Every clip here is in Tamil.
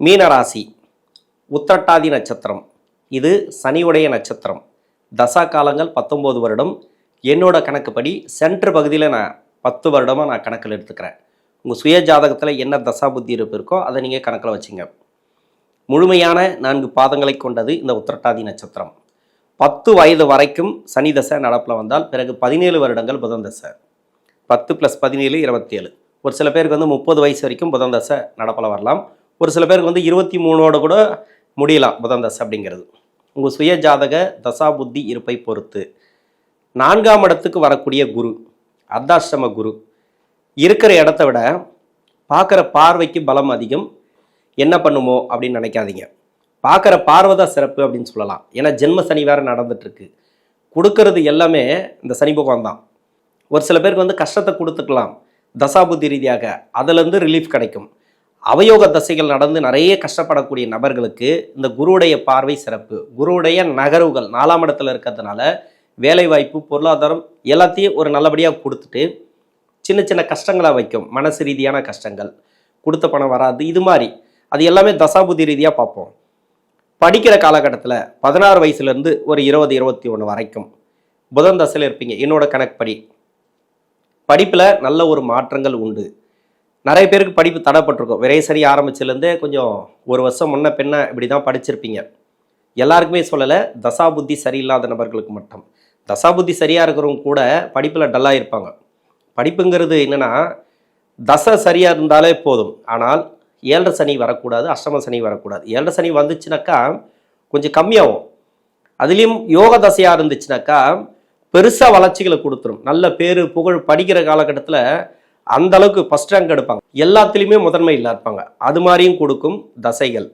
மீனராசி உத்திரட்டாதி நட்சத்திரம். இது சனியுடைய நட்சத்திரம். தசா காலங்கள் 19 வருடம். என்னோட கணக்குப்படி சென்ட்ரு பகுதியில் நான் 10 வருடமாக நான் கணக்கில் எடுத்துக்கிறேன். உங்கள் சுய ஜாதகத்தில் என்ன தசா புத்தி இருப்பு இருக்கோ அதை நீங்கள் கணக்கில் வச்சுங்க. முழுமையான 4 பாதங்களை கொண்டது இந்த உத்திரட்டாதி நட்சத்திரம். 10 வயது வரைக்கும் சனி தசை நடப்பில் வந்தால் பிறகு 17 வருடங்கள் புதன் தசை. 10 + 17 27. ஒரு சில பேருக்கு 30 வயசு வரைக்கும் புதன் தசை நடப்பில் வரலாம். ஒரு சில பேருக்கு 23ஓட கூட முடியலாம் புதன் தசை அப்படிங்கிறது. உங்கள் சுய ஜாதக தசா புத்தி இருப்பை பொறுத்து 4ஆம் இடத்துக்கு வரக்கூடிய குரு, அர்த்தாஷ்டம குரு இருக்கிற இடத்த விட பார்க்குற பார்வைக்கு பலம் அதிகம். என்ன பண்ணுமோ அப்படின்னு நினைக்காதீங்க. பார்க்குற பார்வை தான் சிறப்பு அப்படின்னு சொல்லலாம். ஏன்னா ஜென்ம சனி வேறு நடந்துட்டுருக்கு. கொடுக்கறது எல்லாமே இந்த சனி பகவான் தான். ஒரு சில பேருக்கு கஷ்டத்தை கொடுத்துக்கலாம் தசாபுத்தி ரீதியாக, அதுலேருந்து ரிலீஃப் கிடைக்கும். அவயோக தசைகள் நடந்து நிறைய கஷ்டப்படக்கூடிய நபர்களுக்கு இந்த குருவுடைய பார்வை சிறப்பு. குருவுடைய நகர்வுகள் 4ஆம் இடத்துல இருக்கிறதுனால வேலைவாய்ப்பு, பொருளாதாரம் எல்லாத்தையும் ஒரு நல்லபடியாக கொடுத்துட்டு சின்ன சின்ன கஷ்டங்களாக வைக்கும். மனசு ரீதியான கஷ்டங்கள், கொடுத்த பணம் வராது, இது மாதிரி அது எல்லாமே தசாபுத்தி ரீதியாக பார்ப்போம். படிக்கிற காலகட்டத்தில் 16 வயசுலேருந்து ஒரு 20 21 வரைக்கும் புதன் தசையில் இருப்பீங்க. என்னோட கணக்குப்படி படிப்பில் நல்ல ஒரு மாற்றங்கள் உண்டு. நிறைய பேருக்கு படிப்பு தடைப்பட்டிருக்கும். விரைசரி ஆரம்பிச்சிலேருந்தே கொஞ்சம் ஒரு வருஷம் முன்ன பின்ன இப்படி தான் படிச்சிருப்பீங்க. எல்லாருக்குமே சொல்லலை, தசாபுத்தி சரியில்லாத நபர்களுக்கு மட்டும். தசாபுத்தி சரியாக இருக்கிறவங்க கூட படிப்பில் டல்லாக இருப்பாங்க. படிப்புங்கிறது என்னென்னா தசை சரியாக இருந்தாலே போதும். ஆனால் 7 சனி வரக்கூடாது, அஷ்டம சனி வரக்கூடாது. 7 சனி வந்துச்சுனாக்கா கொஞ்சம் கம்மியாகும். அதுலேயும் யோக தசையாக இருந்துச்சுனாக்கா பெருசாக வளர்ச்சிகளை கொடுத்துரும். நல்ல பேர் புகழ் படிக்கிற காலகட்டத்தில் அந்த அளவுக்கு ஃபஸ்ட் ரேங்க் எடுப்பாங்க. எல்லாத்துலேயுமே முதன்மை இல்லை இருப்பாங்க. அது மாதிரியும் கொடுக்கும் தசைகள்.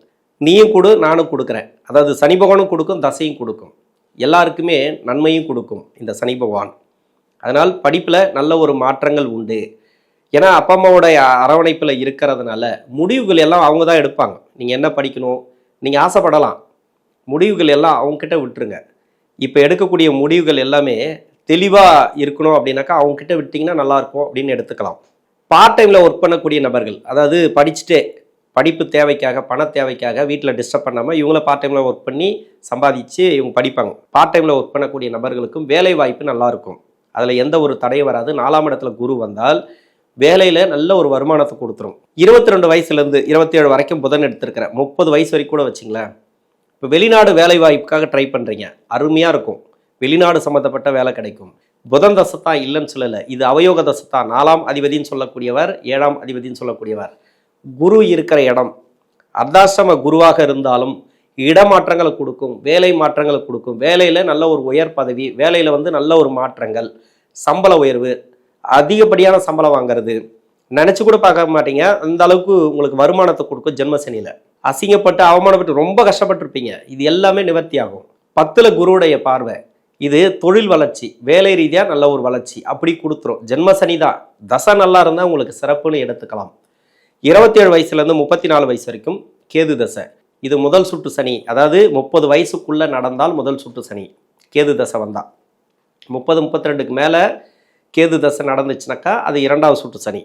நீயும் கொடு, நானும் கொடுக்குறேன். அதாவது சனி பகவானும் கொடுக்கும், தசையும் கொடுக்கும். எல்லாருக்குமே நன்மையும் கொடுக்கும் இந்த சனி பகவான். அதனால் படிப்பில் நல்ல ஒரு மாற்றங்கள் உண்டு. ஏன்னா அப்பா அம்மாவோடைய அரவணைப்பில் இருக்கிறதுனால முடிவுகள் எல்லாம் அவங்க தான் எடுப்பாங்க. நீங்கள் என்ன படிக்கணும், நீங்கள் ஆசைப்படலாம், முடிவுகள் எல்லாம் அவங்கக்கிட்ட விட்டுருங்க. இப்போ எடுக்கக்கூடிய முடிவுகள் எல்லாமே தெளிவாக இருக்கணும் அப்படின்னாக்கா அவங்கக்கிட்ட விட்டிங்கன்னா நல்லாயிருக்கும் அப்படின்னு எடுத்துக்கலாம். பார்ட் டைமில் ஒர்க் பண்ணக்கூடிய நபர்கள், அதாவது படிச்சுட்டே படிப்பு தேவைக்காக, பண தேவைக்காக வீட்டில் டிஸ்டர்ப் பண்ணாமல் இவங்கள பார்ட் டைமில் ஒர்க் பண்ணி சம்பாதிச்சு இவங்க படிப்பாங்க. பார்ட் டைமில் ஒர்க் பண்ணக்கூடிய நபர்களுக்கும் வேலை வாய்ப்பு நல்லாயிருக்கும். அதில் எந்த ஒரு தடையும் வராது. 4ஆம் இடத்துல குரு வந்தால் வேலையில் நல்ல ஒரு வருமானத்தை கொடுத்துரும். 22 வயசுலேருந்து 27 வரைக்கும் புதன் எடுத்திருக்கிறேன். 30 வயசு வரைக்கும் கூட வச்சிங்களேன். இப்போ வெளிநாடு வேலை வாய்ப்புக்காக ட்ரை பண்ணுறீங்க, அருமையாக இருக்கும். வெளிநாடு சம்மந்தப்பட்ட வேலை கிடைக்கும். புதன் தசை தான் இல்லைன்னு சொல்லலை, இது அவயோக தசை தான். 4ஆம் அதிபதினு சொல்லக்கூடியவர், 7ஆம் அதிபதினு சொல்லக்கூடியவர். குரு இருக்கிற இடம் அர்த்தாஷ்டம குருவாக இருந்தாலும் இடமாற்றங்களை கொடுக்கும், வேலை மாற்றங்களை கொடுக்கும். வேலையில் நல்ல ஒரு உயர் பதவி, வேலையில் நல்ல ஒரு மாற்றங்கள், சம்பள உயர்வு, அதிகப்படியான சம்பளம் வாங்கிறது நினச்சி கூட பார்க்க மாட்டீங்க. அந்த அளவுக்கு உங்களுக்கு வருமானத்தை கொடுக்கும். ஜென்மசனியில் அசிங்கப்பட்டு அவமானப்பட்டு ரொம்ப கஷ்டப்பட்டுருப்பீங்க. இது எல்லாமே நிவர்த்தி ஆகும். 10ல் குருவுடைய பார்வை, இது தொழில் வளர்ச்சி, வேலை ரீதியாக நல்ல ஒரு வளர்ச்சி அப்படி கொடுத்துரும். ஜென்மசனி தான். தசை நல்லா இருந்தால் உங்களுக்கு சிறப்புன்னு எடுத்துக்கலாம். 27 வயசுலேருந்து 34 வயசு வரைக்கும் கேது தசை. இது முதல் சுற்று சனி. அதாவது 30 வயசுக்குள்ளே நடந்தால் முதல் சுற்று சனி. கேது தசை வந்தால் 30-32க்கு மேலே கேது தசை நடந்துச்சுனாக்கா அது 2வது சுற்று சனி.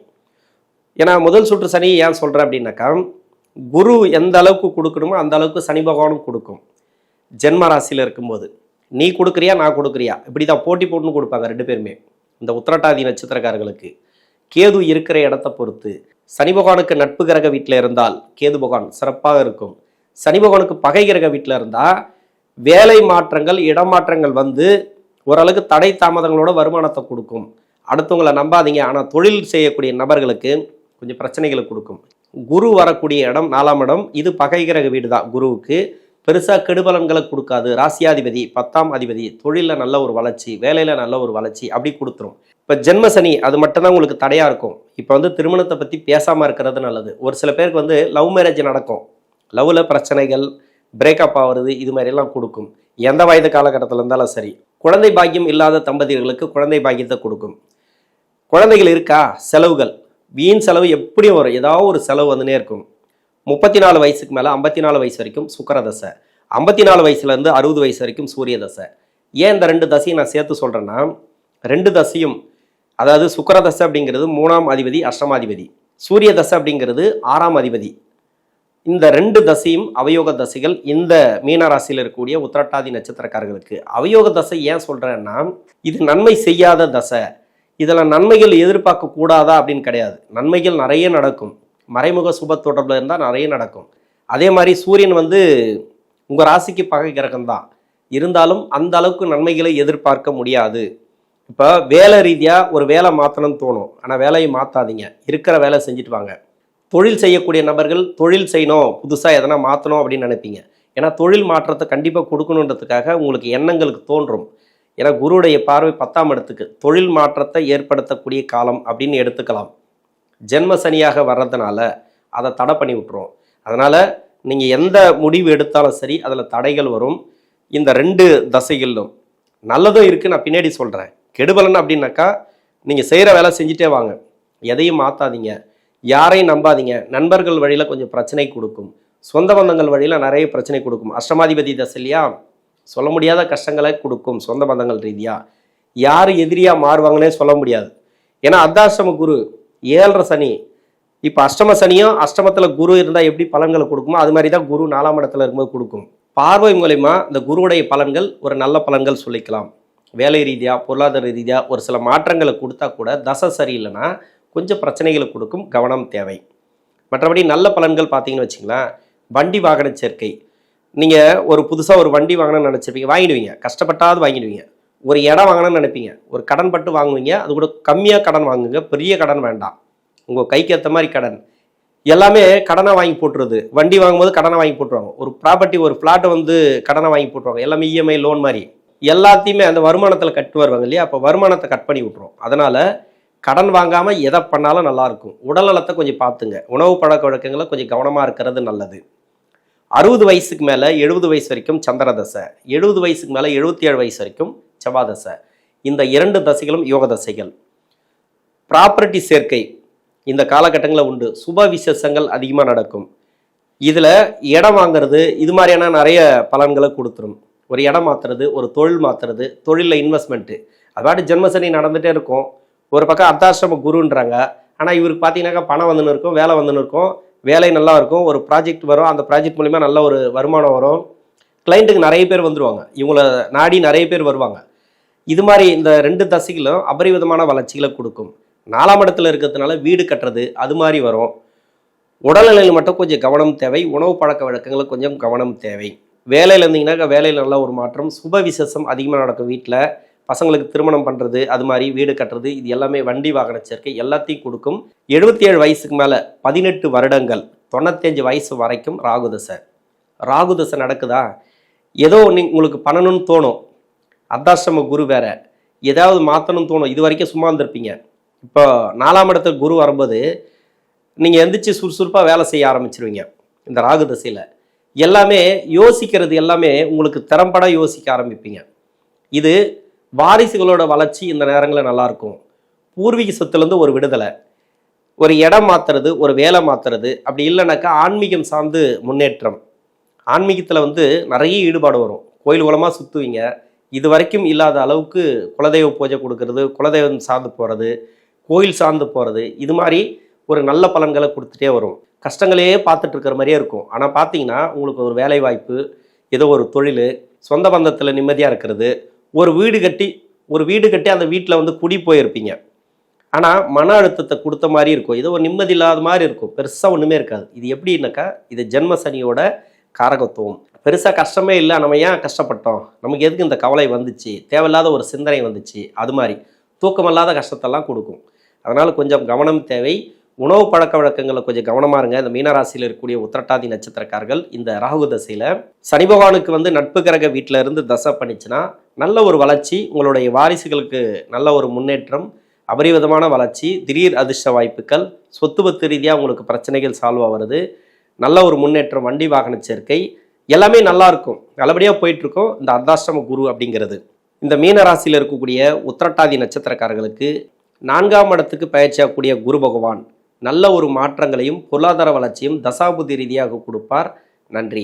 ஏன்னா முதல் சுற்று சனி ஏன் சொல்கிறேன் அப்படின்னாக்கா, குரு எந்த அளவுக்கு கொடுக்கணுமோ அந்த அளவுக்கு சனி பகவானும் கொடுக்கும். ஜென்ம ராசியில் இருக்கும்போது நீ கொடுக்குறியா நான் கொடுக்குறியா இப்படி தான் போட்டி போட்டுன்னு கொடுப்பாங்க 2 பேருமே. இந்த உத்திரட்டாதி நட்சத்திரக்காரர்களுக்கு கேது இருக்கிற இடத்த பொறுத்து சனி பகவானுக்கு நட்பு கிரக வீட்டில் இருந்தால் கேது பகவான் சிறப்பாக இருக்கும். சனி பகவானுக்கு பகை கிரக வீட்டில் இருந்தால் வேலை மாற்றங்கள், இடமாற்றங்கள் ஓரளவுக்கு தடை தாமதங்களோட வருமானத்தை கொடுக்கும். அடுத்தவங்களை நம்பாதீங்க. ஆனால் தொழில் செய்யக்கூடிய நபர்களுக்கு கொஞ்சம் பிரச்சனைகளை கொடுக்கும். குரு வரக்கூடிய இடம் 4ஆம் இடம். இது பகை கிரக வீடு தான். குருவுக்கு பெருசாக கெடுபலன்களை கொடுக்காது. ராசியாதிபதி 10ஆம் அதிபதி. தொழிலில் நல்ல ஒரு வளர்ச்சி, வேலையில் நல்ல ஒரு வளர்ச்சி அப்படி கொடுத்துரும். இப்போ ஜென்மசனி அது மட்டும்தான் உங்களுக்கு தடையாக இருக்கும். இப்போ திருமணத்தை பற்றி பேசாமல் இருக்கிறது நல்லது. ஒரு சில பேருக்கு லவ் மேரேஜ் நடக்கும். லவ்வில் பிரச்சனைகள், பிரேக்கப் ஆகிறது, இது மாதிரிலாம் கொடுக்கும். எந்த வயது காலகட்டத்தில் இருந்தாலும் சரி. குழந்தை பாக்கியம் இல்லாத தம்பதியர்களுக்கு குழந்தை பாக்கியத்தை கொடுக்கும். குழந்தைகள் இருக்கா, செலவுகள், வீண் செலவு எப்படியும் வரும். ஏதாவது ஒரு செலவு வந்துனே இருக்கும். 34 வயசுக்கு மேலே 54 வயசு வரைக்கும் சுக்கிர தசை. 54 வயசுலேருந்து 60 வயசு வரைக்கும் சூரிய தசை. ஏன் இந்த 2 தசையும் நான் சேர்த்து சொல்கிறேன்னா, 2 தசையும், அதாவது சுக்கிர தசை அப்படிங்கிறது 3ஆம் அதிபதி, அஷ்டமாதிபதி. சூரிய தசை அப்படிங்கிறது 6ஆம் அதிபதி. இந்த 2 தசையும் அவயோக தசைகள் இந்த மீன ராசியில் இருக்கக்கூடிய உத்திரட்டாதி நட்சத்திரக்காரர்களுக்கு. அவயோக தசை ஏன் சொல்றேன்னா, இது நன்மை செய்யாத தசை. இதில் நன்மைகள் எதிர்பார்க்க கூடாதா அப்படின்னு கிடையாது. நன்மைகள் நிறைய நடக்கும். மறைமுக சுப தொடர்பில் இருந்தால் நிறைய நடக்கும். அதே மாதிரி சூரியன் உங்கள் ராசிக்கு பகை கிரகம் தான். இருந்தாலும் அந்த அளவுக்கு நன்மைகளை எதிர்பார்க்க முடியாது. இப்போ வேலை ரீதியாக ஒரு வேலை மாற்றணும்னு தோணும். ஆனால் வேலையை மாற்றாதீங்க, இருக்கிற வேலை செஞ்சுட்டு வாங்க. தொழில் செய்யக்கூடிய நபர்கள் தொழில் செய்யணும், புதுசாக எதனா மாற்றணும் அப்படின்னு நினைப்பீங்க. ஏன்னா தொழில் மாற்றத்தை கண்டிப்பாக கொடுக்கணுன்றதுக்காக உங்களுக்கு எண்ணங்களுக்கு தோன்றும். ஏன்னா குருவுடைய பார்வை 10ஆம் இடத்துக்கு தொழில் மாற்றத்தை ஏற்படுத்தக்கூடிய காலம் அப்படின்னு எடுத்துக்கலாம். ஜென்ம சனியாக வர்றதுனால அதை தடை பண்ணி விட்டுரும். அதனால் நீங்கள் எந்த முடிவு எடுத்தாலும் சரி அதில் தடைகள் வரும். இந்த 2 தசைகளிலும் நல்லதும் இருக்குது, நான் பின்னாடி சொல்கிறேன். கெடுபலன் அப்படின்னாக்கா நீங்கள் செய்கிற வேலை செஞ்சுட்டே வாங்க, எதையும் மாற்றாதீங்க, யாரையும் நம்பாதீங்க. நண்பர்கள் வழியில் கொஞ்சம் பிரச்சனை கொடுக்கும், சொந்த பந்தங்கள் வழியில் நிறைய பிரச்சனை கொடுக்கும். அஷ்டமாதிபதி தசை இல்லையா, சொல்ல முடியாத கஷ்டங்களை கொடுக்கும். சொந்த பந்தங்கள் ரீதியாக யார் எதிரியாக மாறுவாங்கன்னே சொல்ல முடியாது. ஏன்னா அர்த்தாஷ்டம குரு 7.5 சனி. இப்போ அஷ்டம சனியும் அஷ்டமத்தில் குரு இருந்தால் எப்படி பலன்களை கொடுக்குமோ அது மாதிரி தான் குரு 4ஆம் இடத்துல இருக்கும்போது கொடுக்கும். பார்வை மூலமா இந்த குருவுடைய பலன்கள் ஒரு நல்ல பலன்கள் சொல்லிக்கலாம். வேலை ரீதியாக பொருளாதார ரீதியாக ஒரு சில மாற்றங்களை கொடுத்தா கூட தசை சரியில்லைன்னா கொஞ்சம் பிரச்சனைகளை கொடுக்கும், கவனம் தேவை. மற்றபடி நல்ல பலன்கள் பார்த்தீங்கன்னு வச்சிங்களேன், வண்டி வாகன சேர்க்கை. நீங்கள் ஒரு புதுசாக ஒரு வண்டி வாங்கணும்னு நினச்சிருப்பீங்க, வாங்கிடுவீங்க, கஷ்டப்பட்டாவது வாங்கிடுவீங்க. ஒரு இடம் வாங்கணும்னு நினைப்பீங்க, ஒரு கடன் பட்டு வாங்குவீங்க, அது கூட கம்மியாக கடன் வாங்குங்க, பெரிய கடன் வேண்டாம், உங்கள் கைக்கு ஏற்ற மாதிரி கடன். எல்லாமே கடனாக வாங்கி போட்டுருது. வண்டி வாங்கும்போது கடனை வாங்கி போட்டுருவாங்க, ஒரு ப்ராப்பர்ட்டி ஒரு ஃப்ளாட்டை கடனை வாங்கி போட்டுருவாங்க, எல்லாமே இஎம்ஐ லோன் மாதிரி எல்லாத்தையுமே அந்த வருமானத்தில் கட்டு வருவாங்க இல்லையா, அப்போ வருமானத்தை கட் பண்ணி விட்டுரும். அதனால் கடன் வாங்காமல் எதை பண்ணாலும் நல்லாயிருக்கும். உடல் நலத்தை கொஞ்சம் பார்த்துங்க, உணவு பழக்க வழக்கங்களை கொஞ்சம் கவனமாக இருக்கிறது நல்லது. 60 வயசுக்கு மேலே 70 வயசு வரைக்கும் சந்திர தசை, 70 வயசுக்கு மேலே 77 வயசு வரைக்கும் செவ்வாய் தசை. இந்த 2 தசைகளும் யோக தசைகள். ப்ராப்பர்ட்டி சேர்க்கை இந்த காலகட்டங்களில் உண்டு. சுப விசேஷங்கள் அதிகமாக நடக்கும். இதில் இடம் வாங்கிறது இது மாதிரியான நிறைய பலன்களை கொடுத்துரும். ஒரு இடம் மாற்றுறது, ஒரு தொழில் மாற்றுறது, தொழிலில் இன்வெஸ்ட்மெண்ட்டு, அதாவது ஜென்மசனி நடந்துகிட்டே இருக்கும். ஒரு பக்கம் அர்த்தாஷ்டம குருன்றாங்க, ஆனால் இவருக்கு பார்த்தீங்கன்னாக்கா பணம் வந்துன்னு இருக்கும், வேலை வந்துன்னு இருக்கும், வேலை நல்லா இருக்கும், ஒரு ப்ராஜெக்ட் வரும், அந்த ப்ராஜெக்ட் மூலிமா நல்ல ஒரு வருமானம் வரும், கிளைண்ட்டுக்கு நிறைய பேர் வந்துடுவாங்க, இவங்கள நாடி நிறைய பேர் வருவாங்க. இது மாதிரி இந்த 2 தசைகளும் அபரிவிதமான வளர்ச்சிகளை கொடுக்கும். 4ஆம் இடத்துல இருக்கிறதுனால வீடு கட்டுறது அது மாதிரி வரும். உடல்நிலையில் மட்டும் கொஞ்சம் கவனம் தேவை. உணவு பழக்க வழக்கங்கள் கொஞ்சம் கவனம் தேவை. வேலையில் இருந்தீங்கன்னாக்கா வேலையில் நல்ல ஒரு மாற்றம். சுப விசேஷம் அதிகமாக நடக்கும். வீட்டில் பசங்களுக்கு திருமணம் பண்ணுறது, அது மாதிரி வீடு கட்டுறது, இது எல்லாமே வண்டி வாகன சேர்க்கை எல்லாத்தையும் கொடுக்கும். 77 வயசுக்கு மேலே 18 வருடங்கள் 95 வயசு வரைக்கும் ராகுதசை. ராகுதசை நடக்குதா, ஏதோ உங்களுக்கு பண்ணணும்னு தோணும். அர்த்தாஷ்டம குரு வேற, ஏதாவது மாற்றணும்னு தோணும். இது வரைக்கும் சும்மா இருந்திருப்பீங்க. இப்போ 4ஆம் இடத்துக்கு குரு வரும்போது நீங்கள் எந்திரிச்சு சுறுசுறுப்பாக வேலை செய்ய ஆரம்பிச்சிருவீங்க. இந்த ராகு தசையில் எல்லாமே யோசிக்கிறது எல்லாமே உங்களுக்கு திறம்பட யோசிக்க ஆரம்பிப்பீங்க. இது வாரிசுகளோட வளர்ச்சி இந்த நேரங்களில் நல்லாயிருக்கும். பூர்வீக சொத்துலேருந்து ஒரு விடுதலை, ஒரு இடம் மாற்றுறது, ஒரு வேலை மாற்றுறது, அப்படி இல்லைனாக்கா ஆன்மீகம் சார்ந்து முன்னேற்றம். ஆன்மீகத்தில் நிறைய ஈடுபாடு வரும். கோயில் மூலமாக சுற்றுவீங்க. இது வரைக்கும் இல்லாத அளவுக்கு குலதெய்வ பூஜை கொடுக்கறது, குலதெய்வம் சார்ந்து போகிறது, கோயில் சார்ந்து போகிறது, இது மாதிரி ஒரு நல்ல பலன்களை கொடுத்துட்டே வரும். கஷ்டங்களையே பார்த்துட்டு இருக்கிற மாதிரியே இருக்கும். ஆனால் பார்த்தீங்கன்னா உங்களுக்கு ஒரு வேலை வாய்ப்பு, ஏதோ ஒரு தொழில், சொந்த பந்தத்தில் நிம்மதியாக இருக்கிறது, ஒரு வீடு கட்டி அந்த வீட்டில் குடி போயிருப்பீங்க. ஆனால் மன அழுத்தத்தை கொடுத்த மாதிரி இருக்கும், ஏதோ ஒரு நிம்மதி இல்லாத மாதிரி இருக்கும், பெருசாக ஒன்றுமே இருக்காது. இது எப்படின்னாக்கா இது ஜென்ம சனியோட காரகத்துவம். பெருசாக கஷ்டமே இல்லை, நம்ம ஏன் கஷ்டப்பட்டோம், நமக்கு எதுக்கு இந்த கவலை வந்துச்சு, தேவையில்லாத ஒரு சிந்தனை வந்துச்சு, அது மாதிரி தூக்கமில்லாத கஷ்டத்தெல்லாம் கொடுக்கும். அதனால் கொஞ்சம் கவனம் தேவை. உணவு பழக்க வழக்கங்களை கொஞ்சம் கவனமாக இருங்க. இந்த மீனராசியில் இருக்கக்கூடிய உத்திரட்டாதி நட்சத்திரக்காரர்கள் இந்த ராகு தசையில் சனி பகவானுக்கு நட்பு கிரக வீட்டில் இருந்து தசை பண்ணிச்சுன்னா நல்ல ஒரு வளர்ச்சி, உங்களுடைய வாரிசுகளுக்கு நல்ல ஒரு முன்னேற்றம், அபரிவிதமான வளர்ச்சி, திடீர் அதிர்ஷ்ட வாய்ப்புகள், சொத்து பத்து ரீதியாக உங்களுக்கு பிரச்சனைகள் சால்வ் ஆகிறது, நல்ல ஒரு முன்னேற்றம், வண்டி வாகன சேர்க்கை எல்லாமே நல்லா இருக்கும், நல்லபடியாக போயிட்டுருக்கோம். இந்த அர்த்தாஷ்டம குரு அப்படிங்கிறது இந்த மீனராசியில் இருக்கக்கூடிய உத்திரட்டாதி நட்சத்திரக்காரர்களுக்கு 4ஆம் இடத்துக்கு பயிற்சியாகக்கூடிய குரு பகவான் நல்ல ஒரு மாற்றங்களையும் பொருளாதார வளர்ச்சியும் தசாபுதி ரீதியாக கொடுப்பார். நன்றி.